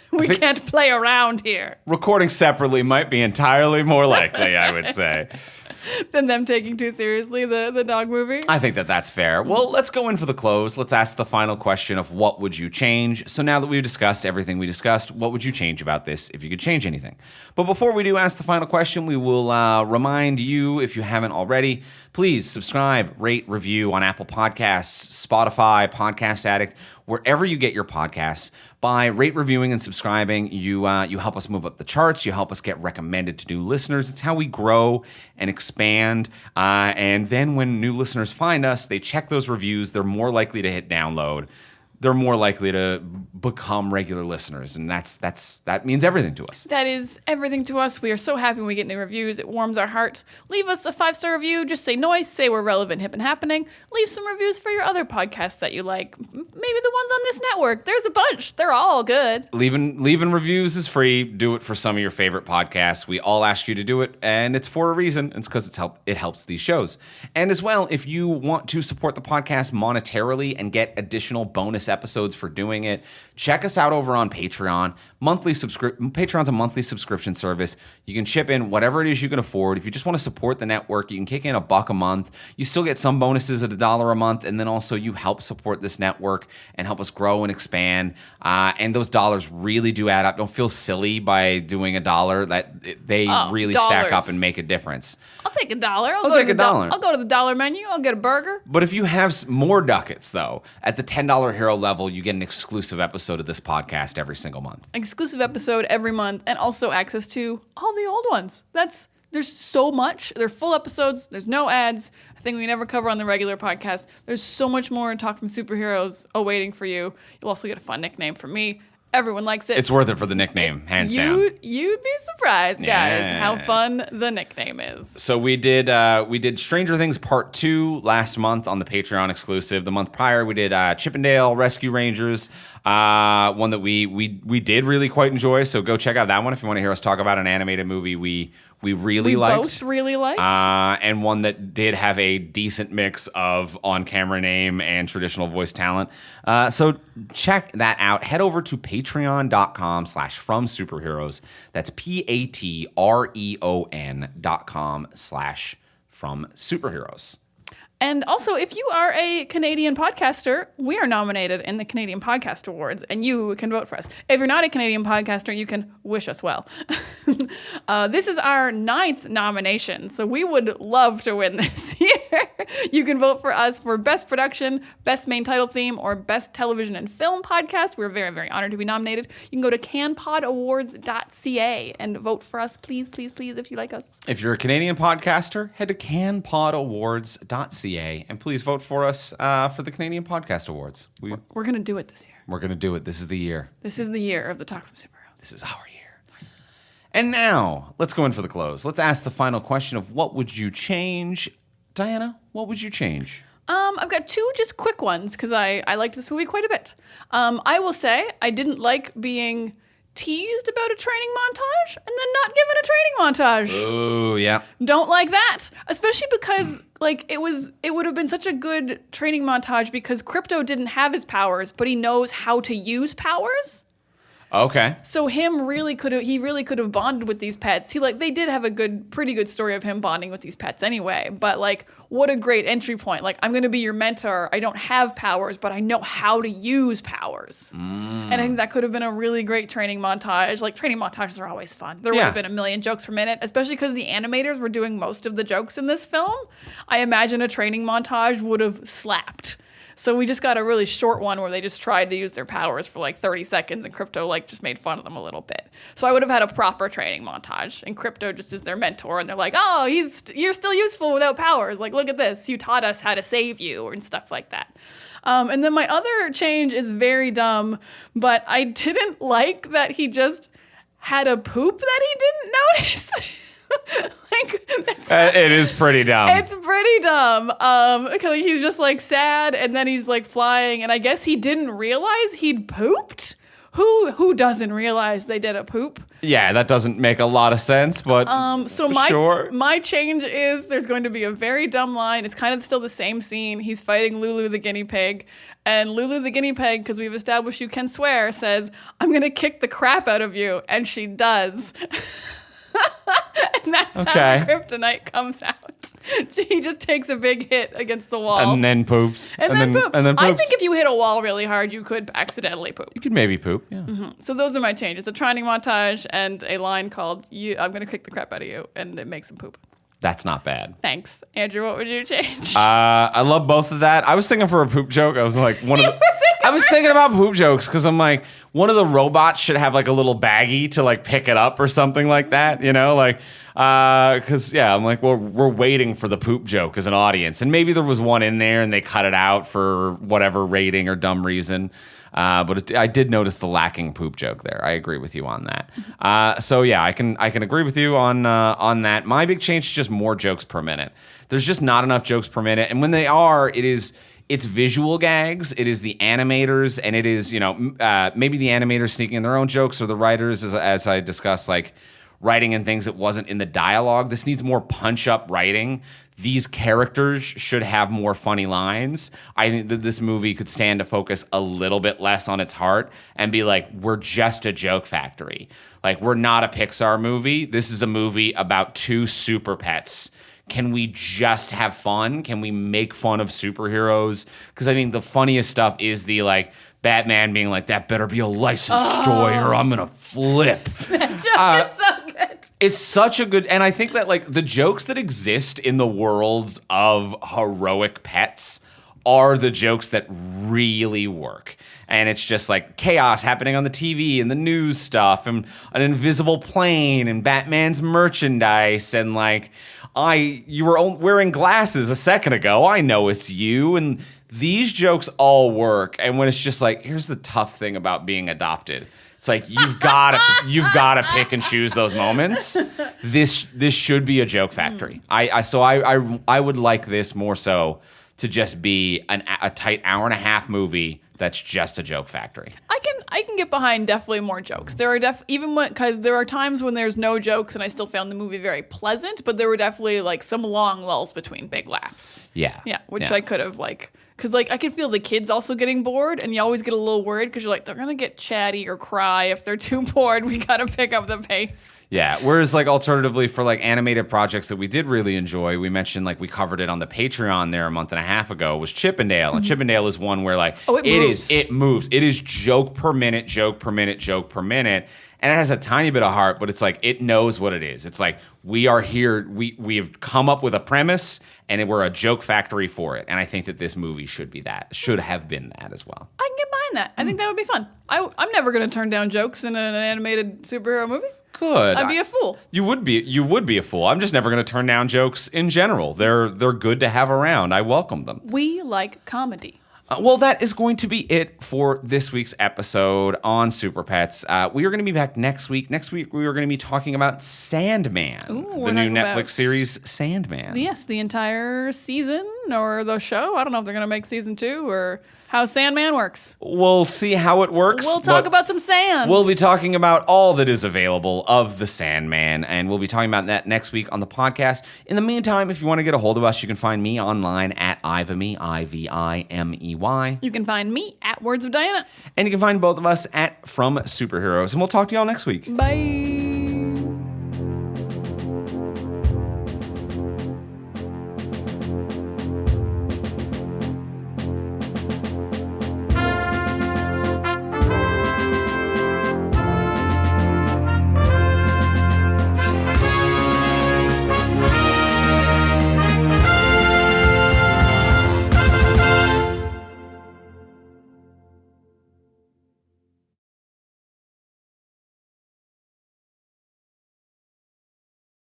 We can't play around here. Recording separately might be entirely more likely, I would say. Than them taking too seriously the dog movie. I think that's fair. Well, let's go in for the close. Let's ask the final question of what would you change? So now that we've discussed everything we discussed, what would you change about this if you could change anything? But before we do ask the final question, we will remind you, if you haven't already, please subscribe, rate, review on Apple Podcasts, Spotify, Podcast Addict, wherever you get your podcasts. By rate, reviewing, and subscribing, you help us move up the charts. You help us get recommended to new listeners. It's how we grow and expand. And then when new listeners find us, they check those reviews. They're more likely to hit download. they're more likely to become regular listeners, and that means everything to us. That is everything to us. We are so happy when we get new reviews. It warms our hearts. Leave us a 5-star review. Just say noise. Say we're relevant, hip, and happening. Leave some reviews for your other podcasts that you like. Maybe the ones on this network. There's a bunch. They're all good. Leaving reviews is free. Do it for some of your favorite podcasts. We all ask you to do it, and it's for a reason. It's because it helps these shows. And as well, if you want to support the podcast monetarily and get additional bonus episodes for doing it, check us out over on Patreon. Patreon's a monthly subscription service. You can chip in whatever it is you can afford. If you just want to support the network, you can kick in $1 a month. You still get some bonuses at $1 a month, and then also you help support this network and help us grow and expand. And those dollars really do add up. Don't feel silly by doing $1. They really stack up and make a difference. I'll take $1. I'll take $1. I'll go to the dollar menu. I'll get a burger. But if you have more ducats, though, at the $10 hero level, you get an exclusive episode of this podcast every single month. Exclusive episode every month, and also access to all the old ones. There's so much. They're full episodes. There's no ads. A thing we never cover on the regular podcast. There's so much more in Talk from Superheroes awaiting for you. You'll also get a fun nickname from me. Everyone likes it. It's worth it for the nickname, hands down. You'd be surprised, guys, how fun the nickname is. So we did Stranger Things Part 2 last month on the Patreon exclusive. The month prior, we did Chippendale Rescue Rangers, one that we did really quite enjoy. So go check out that one if you want to hear us talk about an animated movie we really liked. We both really liked. And one that did have a decent mix of on-camera name and traditional voice talent. So check that out. Head over to patreon.com/fromsuperheroes. That's patreon.com/fromsuperheroes. And also, if you are a Canadian podcaster, we are nominated in the Canadian Podcast Awards, and you can vote for us. If you're not a Canadian podcaster, you can wish us well. This is our 9th nomination, so we would love to win this year. You can vote for us for Best Production, Best Main Title Theme, or Best Television and Film Podcast. We're very, very honored to be nominated. You can go to canpodawards.ca and vote for us, please, please, please, if you like us. If you're a Canadian podcaster, head to canpodawards.ca and please vote for us for the Canadian Podcast Awards. We're going to do it this year. We're going to do it. This is the year. This is the year of the Talk from Superheroes. This is our year. And now, let's go in for the close. Let's ask the final question of what would you change? Diana, what would you change? I've got 2 just quick ones because I liked this movie quite a bit. I will say I didn't like being teased about a training montage and then not given a training montage. Oh, yeah. Don't like that. Especially because it would have been such a good training montage because Krypto didn't have his powers, but he knows how to use powers. Okay. So he really could have bonded with these pets. They did have a pretty good story of him bonding with these pets anyway. But what a great entry point. I'm going to be your mentor. I don't have powers, but I know how to use powers. And I think that could have been a really great training montage. Training montages are always fun. There would have been a million jokes per minute, especially because the animators were doing most of the jokes in this film. I imagine a training montage would have slapped. So we just got a really short one where they just tried to use their powers for 30 seconds and Krypto just made fun of them a little bit. So I would have had a proper training montage and Krypto just is their mentor and they're like, oh, you're still useful without powers. Look at this. You taught us how to save you and stuff like that. And then my other change is very dumb, but I didn't like that he just had a poop that he didn't notice. It is pretty dumb. It's pretty dumb. Because he's just sad, and then he's flying, and I guess he didn't realize he'd pooped. Who doesn't realize they did a poop? Yeah, that doesn't make a lot of sense, but so my change is there's going to be a very dumb line. It's kind of still the same scene. He's fighting Lulu the guinea pig, and Lulu the guinea pig, because we've established you can swear, says, "I'm gonna kick the crap out of you," and she does. And that's how the kryptonite comes out. He just takes a big hit against the wall. And then poops. And then poops. I think if you hit a wall really hard, you could accidentally poop. You could maybe poop, yeah. Mm-hmm. So those are my changes. A training montage and a line called, I'm going to kick the crap out of you, and it makes him poop. That's not bad. Thanks. Andrew, what would you change? I love both of that. I was thinking for a poop joke. I was like, I was thinking about poop jokes because I'm like, one of the robots should have like a little baggie to like pick it up or something like that, you know, like, because I'm like, well, we're waiting for the poop joke as an audience, and maybe there was one in there and they cut it out for whatever rating or dumb reason. But I did notice the lacking poop joke there. I agree with you on that. So yeah, I can agree with you on that. My big change is just more jokes per minute. There's just not enough jokes per minute, and when they are, it's visual gags. It is the animators, and it is maybe the animators sneaking in their own jokes, or the writers, as I discussed, like writing in things that wasn't in the dialogue. This needs more punch-up writing. These characters should have more funny lines. I think that this movie could stand to focus a little bit less on its heart and be like, we're just a joke factory. Like, we're not a Pixar movie. This is a movie about two super pets. Can we just have fun? Can we make fun of superheroes? Because I think the funniest stuff is the like Batman being like, that better be a licensed toy or I'm going to flip. That joke is so good. It's such a good, and I think that like the jokes that exist in the world of heroic pets are the jokes that really work. And it's just like chaos happening on the TV and the news stuff and an invisible plane and Batman's merchandise and like, you were wearing glasses a second ago. I know it's you. And these jokes all work. And when it's just like, here's the tough thing about being adopted. It's like you've got to pick and choose those moments. This should be a joke factory. I would like this more so to just be a tight hour and a half movie that's just a joke factory. I can get behind definitely more jokes. There are because there are times when there's no jokes and I still found the movie very pleasant, but there were definitely like some long lulls between big laughs. Yeah. Yeah, which I could have like, because like I can feel the kids also getting bored, and you always get a little worried because you're like, they're gonna get chatty or cry if they're too bored. We gotta pick up the pace. Yeah, whereas like alternatively for like animated projects that we did really enjoy, we mentioned like we covered it on the Patreon there a month and a half ago, was Chippendale. And Chippendale is one where like it moves. It is joke per minute, joke per minute, joke per minute. And it has a tiny bit of heart, but it's like it knows what it is. It's like we are here, we have come up with a premise and we're a joke factory for it. And I think that this movie should have been that as well. I can get behind that. I think that would be fun. I'm never gonna turn down jokes in an animated superhero movie. Good. I'd be a fool. You would be a fool. I'm just never going to turn down jokes in general. They're good to have around. I welcome them. We like comedy. Well, that is going to be it for this week's episode on Super Pets. We are going to be back next week. Next week, we are going to be talking about Sandman, the new Netflix series Sandman. Yes, the entire season or the show. I don't know if they're going to make season 2 or how Sandman works. We'll see how it works. We'll talk about some sand. We'll be talking about all that is available of the Sandman, and we'll be talking about that next week on the podcast. In the meantime, if you want to get a hold of us, you can find me online at Ivimey, Ivimey. You can find me at Words of Diana. And you can find both of us at From Superheroes, and we'll talk to y'all next week. Bye.